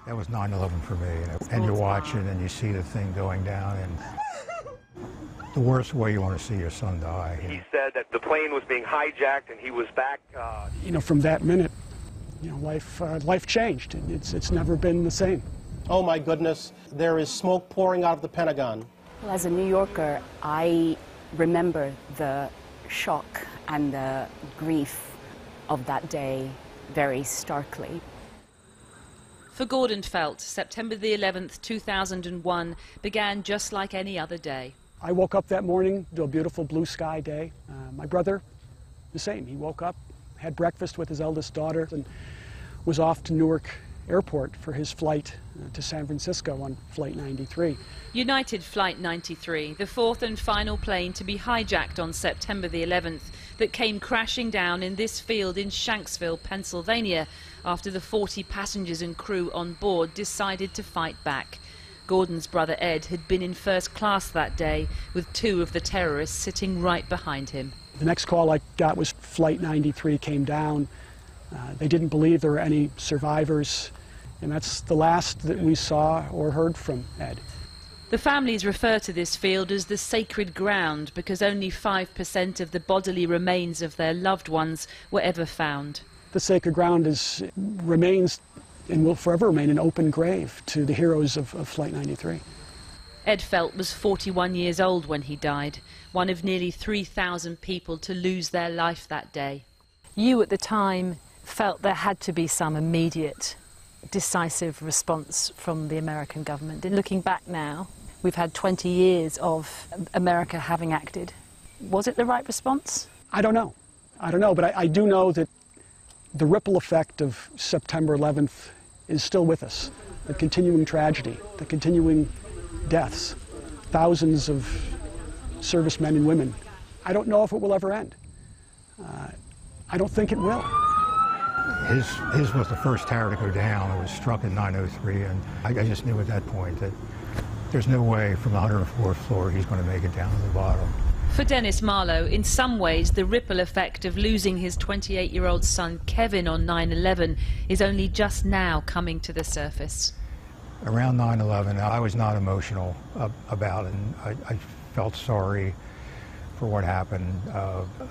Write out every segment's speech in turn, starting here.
That was 9/11 for me. And you watch it and you see the thing going down, and the worst way you want to see your son die. He said that the plane was being hijacked and he was back. You know, from that minute, you know, life changed. It's never been the same. Oh my goodness, there is smoke pouring out of the Pentagon. Well, as a New Yorker, I remember the shock and the grief of that day very starkly. For Gordon Felt, September the 11th, 2001 began just like any other day. I woke up that morning to a beautiful blue sky day. My brother, the same. He woke up, had breakfast with his eldest daughter, and was off to Newark Airport for his flight to San Francisco on Flight 93. United Flight 93, the fourth and final plane to be hijacked on September the 11th, that came crashing down in this field in Shanksville, Pennsylvania, after the 40 passengers and crew on board decided to fight back. Gordon's brother Ed had been in first class that day, with two of the terrorists sitting right behind him. The next call I got was Flight 93 came down. They didn't believe there were any survivors, and that's the last that we saw or heard from Ed. The families refer to this field as the sacred ground because only 5% of the bodily remains of their loved ones were ever found. The sacred ground remains and will forever remain an open grave to the heroes of Flight 93. Ed Felt was 41 years old when he died, one of nearly 3,000 people to lose their life that day. You at the time felt there had to be some immediate, decisive response from the American government. And looking back now, we've had 20 years of America having acted. Was it the right response? I don't know. But I do know that the ripple effect of September 11th is still with us. The continuing tragedy, the continuing deaths, thousands of servicemen and women. I don't know if it will ever end. I don't think it will. His was the first tower to go down. It was struck in 903, and I just knew at that point that there's no way from the 104th floor he's going to make it down to the bottom. For Dennis Marlowe, in some ways, the ripple effect of losing his 28-year-old son Kevin on 9/11 is only just now coming to the surface. Around 9/11, I was not emotional about it, and I felt sorry for what happened.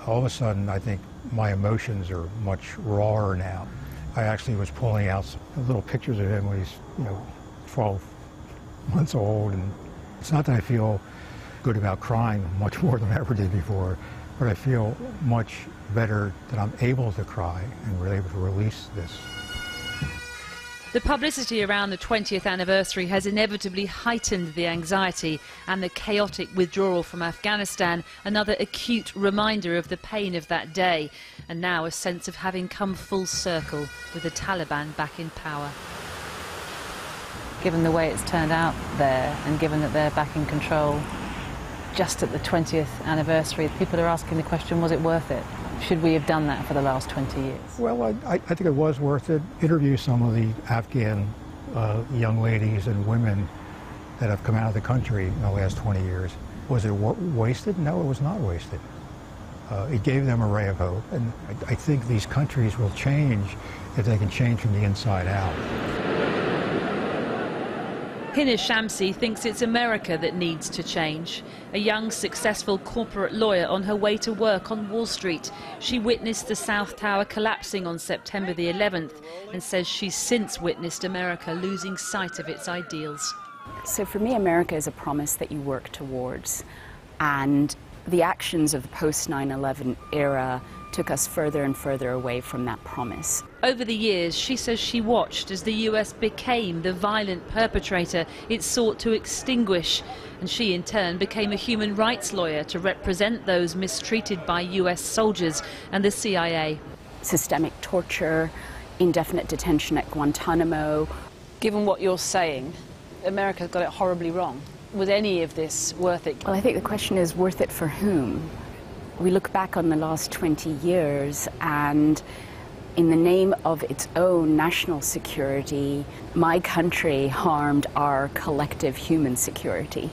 All of a sudden, I think my emotions are much rawer now. I actually was pulling out some little pictures of him when he's, 12 months old, and it's not that I feel good about crying much more than I ever did before, but I feel much better that I'm able to cry and we're able to release this. The publicity around the 20th anniversary has inevitably heightened the anxiety and the chaotic withdrawal from Afghanistan, another acute reminder of the pain of that day, and now a sense of having come full circle with the Taliban back in power. Given the way it's turned out there, and given that they're back in control, just at the 20th anniversary, people are asking the question, was it worth it? Should we have done that for the last 20 years? Well, I think it was worth it. Interview some of the Afghan young ladies and women that have come out of the country in the last 20 years. Was it wasted? No, it was not wasted. It gave them a ray of hope, and I think these countries will change if they can change from the inside out. Hina Shamsi thinks it's America that needs to change. A young, successful corporate lawyer on her way to work on Wall Street, she witnessed the South Tower collapsing on September the 11th and says she's since witnessed America losing sight of its ideals. So for me, America is a promise that you work towards, and the actions of the post-9/11 era took us further and further away from that promise. Over the years, she says she watched as the US became the violent perpetrator it sought to extinguish, and she in turn became a human rights lawyer to represent those mistreated by US soldiers and the CIA. Systemic torture, indefinite detention at Guantanamo. Given what you're saying, America's got it horribly wrong. Was any of this worth it? Well, I think the question is, worth it for whom? We look back on the last 20 years, and in the name of its own national security, my country harmed our collective human security.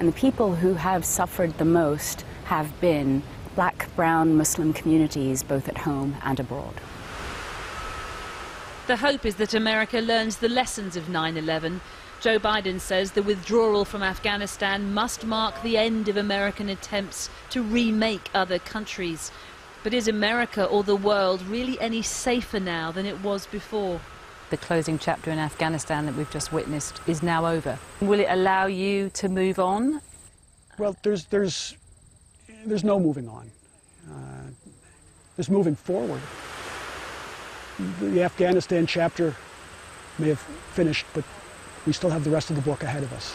And the people who have suffered the most have been Black, brown, Muslim communities, both at home and abroad. The hope is that America learns the lessons of 9/11. Joe Biden says the withdrawal from Afghanistan must mark the end of American attempts to remake other countries. But is America or the world really any safer now than it was before? The closing chapter in Afghanistan that we've just witnessed is now over. Will it allow you to move on? Well, there's no moving on. There's moving forward. The Afghanistan chapter may have finished, but we still have the rest of the book ahead of us.